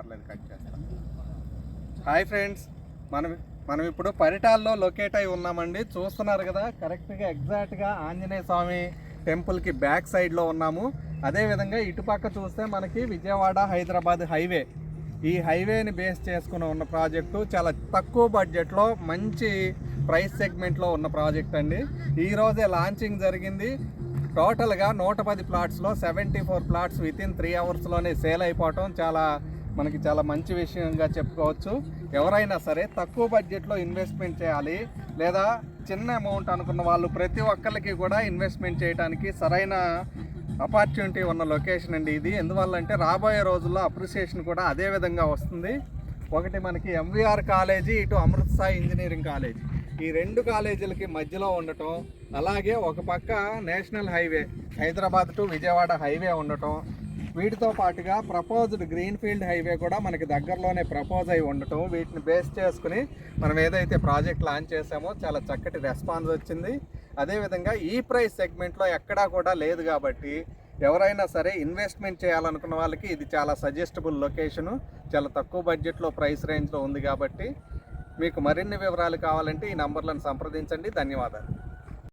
పర్లేదు కట్ చేస్తాను. Hi friends, మనం ఇప్పుడు పరిటాల్లో లొకేట్ అయి ఉన్నామండి. చూస్తున్నారు కదా, కరెక్ట్గా ఎగ్జాక్ట్గా ఆంజనేయ స్వామి టెంపుల్కి బ్యాక్ సైడ్లో ఉన్నాము. అదేవిధంగా ఇటుపక్క చూస్తే మనకి విజయవాడ హైదరాబాద్ హైవే, ఈ హైవేని బేస్ చేసుకుని ఉన్న ప్రాజెక్టు చాలా తక్కువ బడ్జెట్లో మంచి ప్రైస్ సెగ్మెంట్లో ఉన్న ప్రాజెక్ట్ అండి. ఈరోజే లాంచింగ్ జరిగింది. టోటల్గా 110 ప్లాట్స్లో 74 ప్లాట్స్ వితిన్ 3 అవర్స్లోనే సేల్ అయిపోవటం మనకి చాలా మంచి విషయంగా చెప్పుకోవచ్చు. ఎవరైనా సరే తక్కువ బడ్జెట్లో ఇన్వెస్ట్మెంట్ చేయాలి లేదా చిన్న అమౌంట్ అనుకున్న వాళ్ళు ప్రతి ఒక్కరికి కూడా ఇన్వెస్ట్మెంట్ చేయడానికి సరైన ఆపర్చునిటీ ఉన్న లొకేషన్ అండి ఇది. ఎందువల్ల అంటే రాబోయే రోజుల్లో అప్రిసియేషన్ కూడా అదే విధంగా వస్తుంది. ఒకటి మనకి ఎంవీఆర్ కాలేజీ, ఇటు అమృత్ సాయి ఇంజనీరింగ్ కాలేజ్, ఈ 2 కాలేజీలకి మధ్యలో ఉండటం, అలాగే ఒక పక్క national highway Hyderabad to Vijayawada highway ఉండటం, వీటితో పాటుగా ప్రపోజ్డ్ గ్రీన్ఫీల్డ్ హైవే కూడా మనకి దగ్గరలోనే ప్రపోజ్ అయి ఉండటం, వీటిని బేస్ చేసుకుని మనం ఏదైతే ప్రాజెక్ట్ లాంచ్ చేసామో చాలా చక్కటి రెస్పాన్స్ వచ్చింది. అదేవిధంగా ఈ ప్రైస్ సెగ్మెంట్లో ఎక్కడా కూడా లేదు కాబట్టి ఎవరైనా సరే ఇన్వెస్ట్మెంట్ చేయాలనుకున్న వాళ్ళకి ఇది చాలా సజెస్టబుల్ లొకేషను. చాలా తక్కువ బడ్జెట్లో ప్రైస్ రేంజ్లో ఉంది కాబట్టి మీకు మరిన్ని వివరాలు కావాలంటే ఈ నంబర్లను సంప్రదించండి. ధన్యవాదాలు.